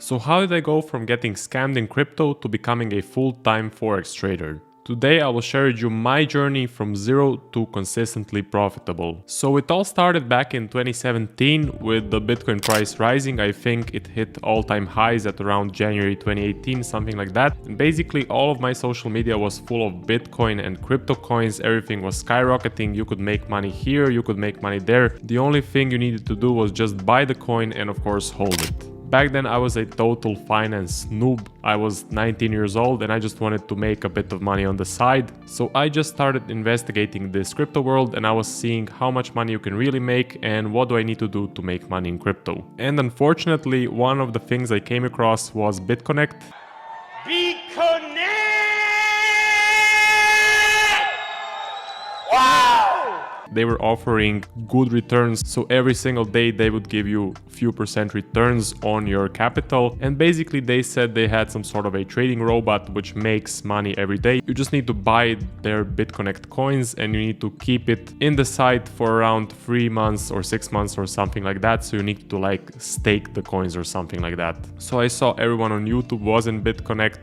So how did I go from getting scammed in crypto to becoming a full-time Forex trader? Today I will share with you my journey from zero to consistently profitable. So it all started back in 2017 with the Bitcoin price rising. I think it hit all-time highs at around January 2018, something like that. And basically all of my social media was full of Bitcoin and crypto coins. Everything was skyrocketing. You could make money here, you could make money there. The only thing you needed to do was just buy the coin and of course hold it. Back then I was a total finance noob. I was 19 years old and I just wanted to make a bit of money on the side. So I just started investigating this crypto world and I was seeing how much money you can really make and what do I need to do to make money in crypto. And unfortunately, one of the things I came across was Bitconnect. They were offering good returns, so every single day they would give you a few percent returns on your capital. And basically they said they had some sort of a trading robot which makes money every day. You just need to buy their Bitconnect coins and you need to keep it in the site for around 3 months or 6 months or something like that. So you need to like stake the coins or something like that. So I saw everyone on YouTube was in Bitconnect,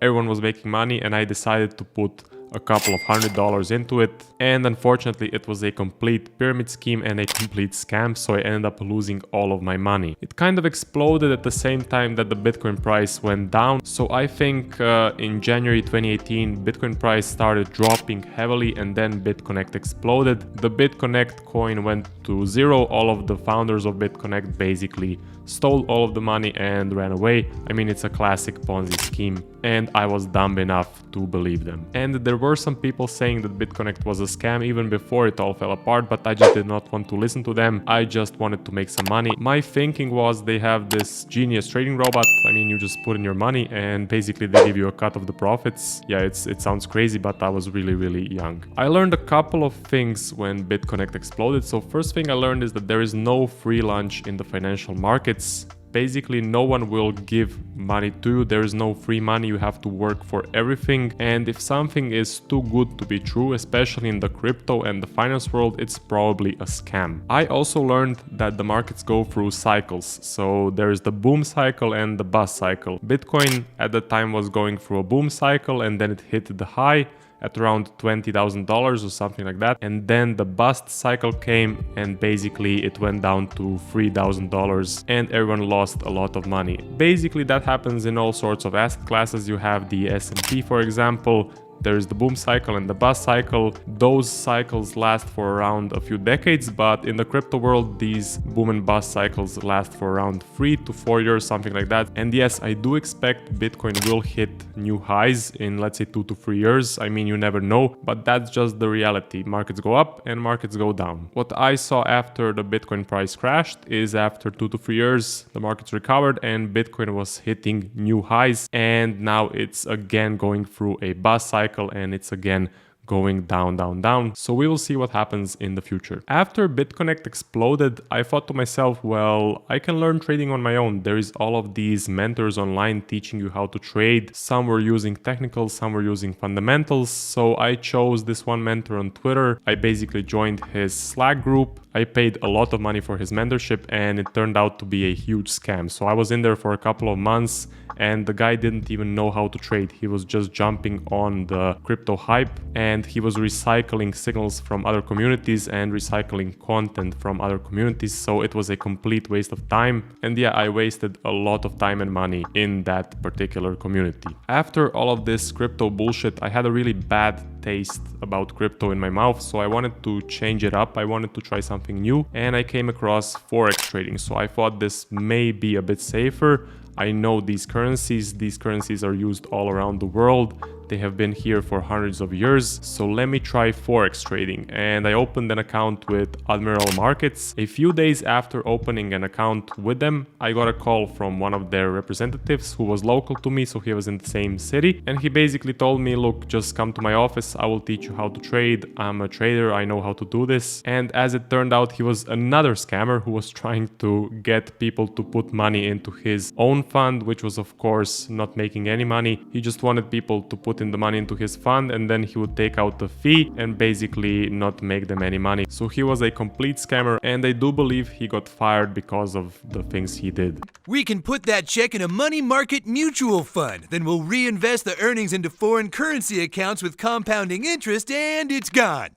everyone was making money, and I decided to put a couple of $100 into it, and unfortunately it was a complete pyramid scheme and a complete scam, so I ended up losing all of my money. It kind of exploded at the same time that the Bitcoin price went down, so I think in January 2018 Bitcoin price started dropping heavily and then Bitconnect exploded. The Bitconnect coin went to zero. All of the founders of Bitconnect basically stole all of the money and ran away. I mean, it's a classic Ponzi scheme and I was dumb enough to believe them. And there were some people saying that Bitconnect was a scam even before it all fell apart, but I just did not want to listen to them. I just wanted to make some money. My thinking was they have this genius trading robot. I mean, you just put in your money and basically they give you a cut of the profits. Yeah, it sounds crazy, but I was really young. I learned a couple of things when Bitconnect exploded. So first thing I learned is that there is no free lunch in the financial markets. Basically, no one will give money to you. There is no free money. You have to work for everything. And if something is too good to be true, especially in the crypto and the finance world, it's probably a scam. I also learned that the markets go through cycles. So there is the boom cycle and the bust cycle. Bitcoin at the time was going through a boom cycle and then it hit the high at around $20,000 or something like that. And then the bust cycle came and basically it went down to $3,000 and everyone lost a lot of money. Basically that happens in all sorts of asset classes. You have the S&P, for example. There's the boom cycle and the bust cycle. Those cycles last for around a few decades, but in the crypto world, these boom and bust cycles last for around 3 to 4 years, something like that. And yes, I do expect Bitcoin will hit new highs in, let's say, 2 to 3 years. I mean, you never know, but that's just the reality. Markets go up and markets go down. What I saw after the Bitcoin price crashed is after 2 to 3 years, the markets recovered and Bitcoin was hitting new highs. And now it's again going through a bust cycle and it's again going down. So we will see what happens in the future. After Bitconnect exploded, I thought to myself, well, I can learn trading on my own. There is all of these mentors online teaching you how to trade. Some were using technicals, some were using fundamentals. So I chose this one mentor on Twitter. I basically joined his Slack group. I paid a lot of money for his mentorship and it turned out to be a huge scam. So I was in there for a couple of months and the guy didn't even know how to trade. He was just jumping on the crypto hype and he was recycling signals from other communities and recycling content from other communities. So it was a complete waste of time. And yeah, I wasted a lot of time and money in that particular community. After all of this crypto bullshit, I had a really bad taste about crypto in my mouth, so I wanted to change it up. I wanted to try something new and I came across Forex trading. So I thought this may be a bit safer. I know these currencies are used all around the world. They have been here for hundreds of years. So let me try Forex trading. And I opened an account with Admiral Markets. A few days after opening an account with them, I got a call from one of their representatives who was local to me. So he was in the same city. And he basically told me, look, just come to my office course, I will teach you how to trade. I'm a trader, I know how to do this. And as it turned out, he was another scammer who was trying to get people to put money into his own fund, which was of course not making any money. He just wanted people to put in the money into his fund, and then he would take out the fee and basically not make them any money. So he was a complete scammer, and I do believe he got fired because of the things he did. We can put that check in a money market mutual fund. Then we'll reinvest the earnings into foreign currency accounts with compounding interest, and it's gone.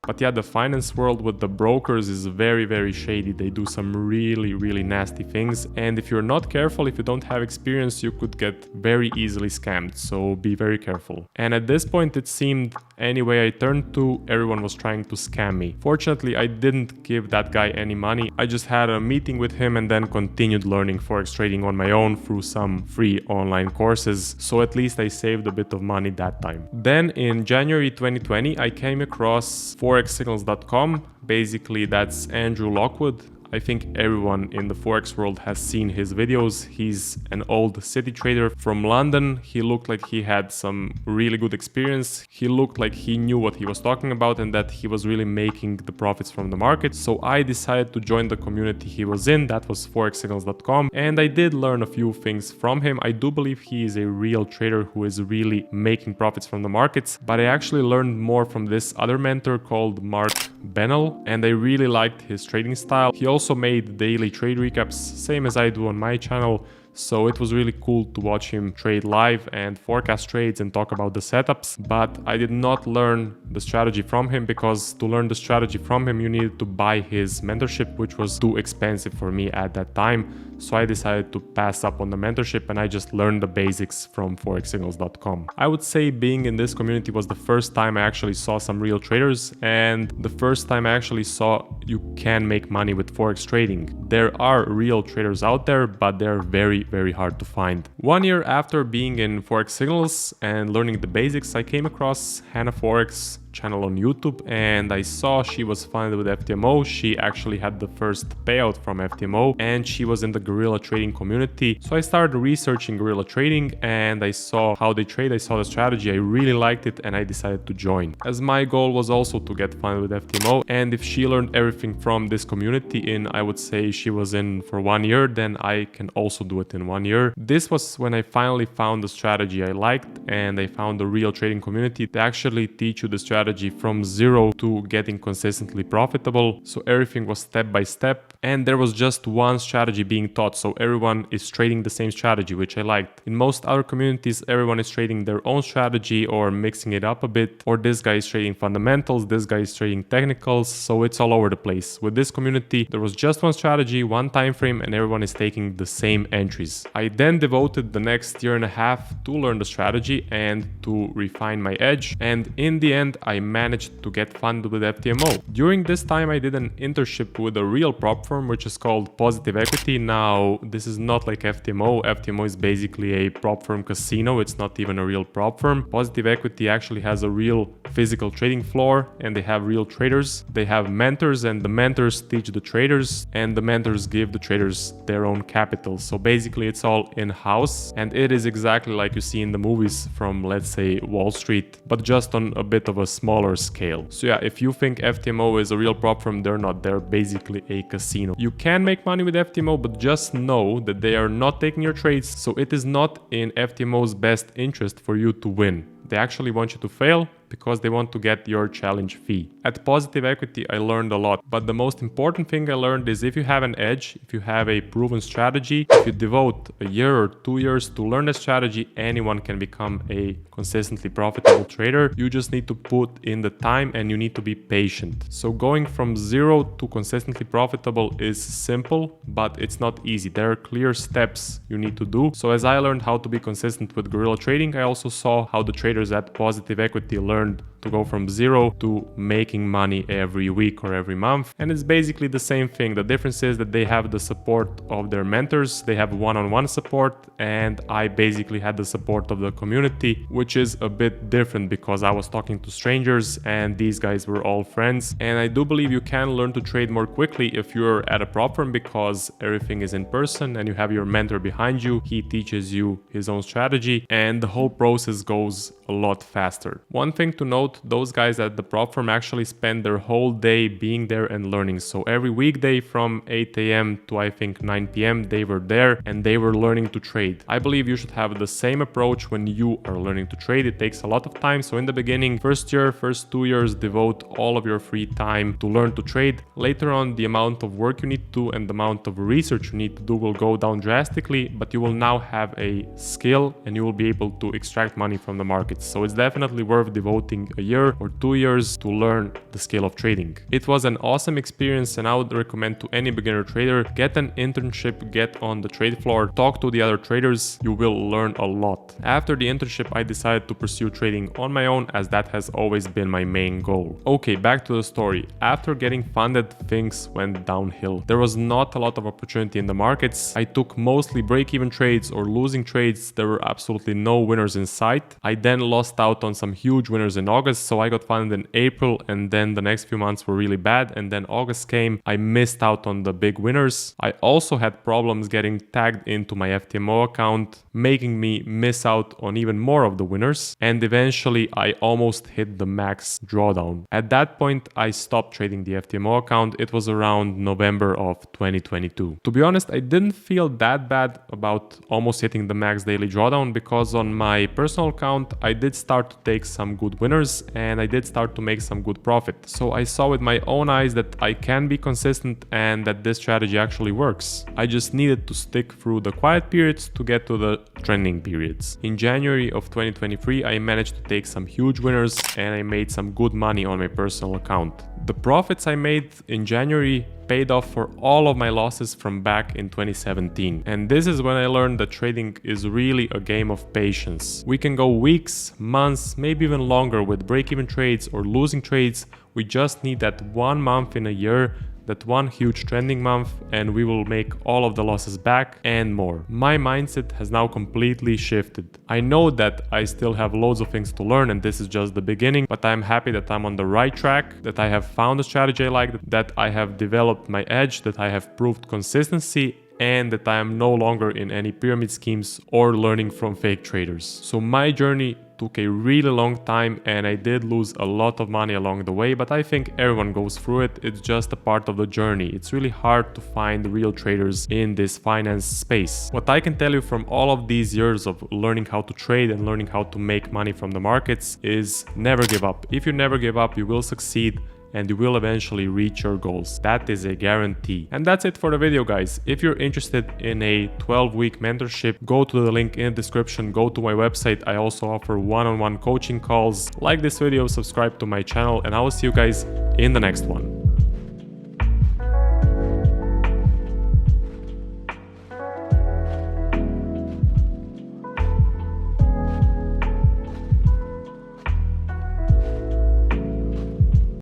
But yeah, the finance world with the brokers is very, very shady. They do some really, really nasty things. And if you're not careful, if you don't have experience, you could get very easily scammed. So be very careful. And at this point, it seemed any way I turned to, everyone was trying to scam me. Fortunately, I didn't give that guy any money. I just had a meeting with him and then continued learning Forex trading on my own through some free online courses. So at least I saved a bit of money that time. Then in January 2020, I came across ForexSignals.com. Basically, that's Andrew Lockwood. I think everyone in the Forex world has seen his videos. He's an old city trader from London. He looked like he had some really good experience. He looked like he knew what he was talking about and that he was really making the profits from the market. So I decided to join the community he was in. That was ForexSignals.com. And I did learn a few things from him. I do believe he is a real trader who is really making profits from the markets. But I actually learned more from this other mentor called Mark Bennell, and I really liked his trading style. He also made daily trade recaps, same as I do on my channel. So it was really cool to watch him trade live and forecast trades and talk about the setups. But I did not learn the strategy from him, because to learn the strategy from him, you needed to buy his mentorship, which was too expensive for me at that time. So I decided to pass up on the mentorship and I just learned the basics from ForexSignals.com. I would say being in this community was the first time I actually saw some real traders, and the first time I actually saw you can make money with Forex trading. There are real traders out there, but they're very, very hard to find. 1 year after being in Forex Signals and learning the basics, I came across Hannah Forex channel on YouTube, and I saw she was funded with FTMO. She actually had the first payout from FTMO, and she was in the Guerrilla trading community. So I started researching Guerrilla trading and I saw how they trade. I saw the strategy. I really liked it and I decided to join, as my goal was also to get funded with FTMO. And if she learned everything from this community in, I would say she was in for 1 year, then I can also do it in 1 year. This was when I finally found the strategy I liked, and I found a real trading community that actually teach you the strategy from zero to getting consistently profitable. So everything was step by step, and there was just one strategy being taught. So everyone is trading the same strategy, which I liked. In most other communities, everyone is trading their own strategy or mixing it up a bit, or this guy is trading fundamentals, this guy is trading technicals. So it's all over the place. With this community, there was just one strategy, one time frame, and everyone is taking the same entries. I then devoted the next year and a half to learn the strategy and to refine my edge. And in the end, I managed to get funded with FTMO. During this time, I did an internship with a real prop firm, which is called Positive Equity. Now, this is not like FTMO. FTMO is basically a prop firm casino. It's not even a real prop firm. Positive Equity actually has a real physical trading floor, and they have real traders. They have mentors, and the mentors teach the traders, and the mentors give the traders their own capital. So basically, it's all in-house, and it is exactly like you see in the movies from, let's say, Wall Street, but just on a bit of a smaller scale. So yeah, if you think FTMO is a real prop firm, they're not. They're basically a casino. You can make money with FTMO, but just know that they are not taking your trades, so it is not in FTMO's best interest for you to win. They actually want you to fail because they want to get your challenge fee. At Positive Equity, I learned a lot, but the most important thing I learned is if you have an edge, if you have a proven strategy, if you devote a year or 2 years to learn the strategy, anyone can become a consistently profitable trader. You just need to put in the time and you need to be patient. So going from zero to consistently profitable is simple, but it's not easy. There are clear steps you need to do. So as I learned how to be consistent with Guerrilla trading, I also saw how the traders at Positive Equity learn learned to go from zero to making money every week or every month. And it's basically the same thing. The difference is that they have the support of their mentors, they have one-on-one support, and I basically had the support of the community, which is a bit different because I was talking to strangers and these guys were all friends. And I do believe you can learn to trade more quickly if you're at a prop firm because everything is in person and you have your mentor behind you. He teaches you his own strategy and the whole process goes a lot faster. One thing to note, those guys at the prop firm actually spend their whole day being there and learning. So every weekday from 8 a.m. to I think 9 p.m. they were there and they were learning to trade. I believe you should have the same approach when you are learning to trade. It takes a lot of time. So in the beginning, first year, first 2 years, devote all of your free time to learn to trade. Later on, the amount of work you need to do and the amount of research you need to do will go down drastically, but you will now have a skill and you will be able to extract money from the markets. So it's definitely worth devoting a year or 2 years to learn the skill of trading. It was an awesome experience and I would recommend to any beginner trader, get an internship, get on the trade floor, talk to the other traders, you will learn a lot. After the internship, I decided to pursue trading on my own as that has always been my main goal. Okay, back to the story. After getting funded, things went downhill. There was not a lot of opportunity in the markets. I took mostly break-even trades or losing trades. There were absolutely no winners in sight. I then lost out on some huge winners in August, so I got funded in April and then the next few months were really bad and then August came. I missed out on the big winners. I also had problems getting tagged into my FTMO account, making me miss out on even more of the winners, and eventually I almost hit the max drawdown. At that point, I stopped trading the FTMO account. It was around November of 2022. To be honest, I didn't feel that bad about almost hitting the max daily drawdown because on my personal account, I did start to take some good winners and I did start to make some good profit. So I saw with my own eyes that I can be consistent and that this strategy actually works. I just needed to stick through the quiet periods to get to the trending periods. In January of 2023, I managed to take some huge winners and I made some good money on my personal account. The profits I made in January paid off for all of my losses from back in 2017. And this is when I learned that trading is really a game of patience. We can go weeks, months, maybe even longer with break-even trades or losing trades. We just need that 1 month in a year, that one huge trending month, and we will make all of the losses back and more. My mindset has now completely shifted. I know that I still have loads of things to learn and this is just the beginning, but I'm happy that I'm on the right track, that I have found a strategy I like, that I have developed my edge, that I have proved consistency, and that I am no longer in any pyramid schemes or learning from fake traders. So my journey took a really long time and I did lose a lot of money along the way, but I think everyone goes through it. It's just a part of the journey. It's really hard to find real traders in this finance space. What I can tell you from all of these years of learning how to trade and learning how to make money from the markets is never give up. If you never give up, you will succeed and you will eventually reach your goals. That is a guarantee. And that's it for the video, guys. If you're interested in a 12-week mentorship, go to the link in the description, go to my website. I also offer one-on-one coaching calls. Like this video, subscribe to my channel, and I will see you guys in the next one.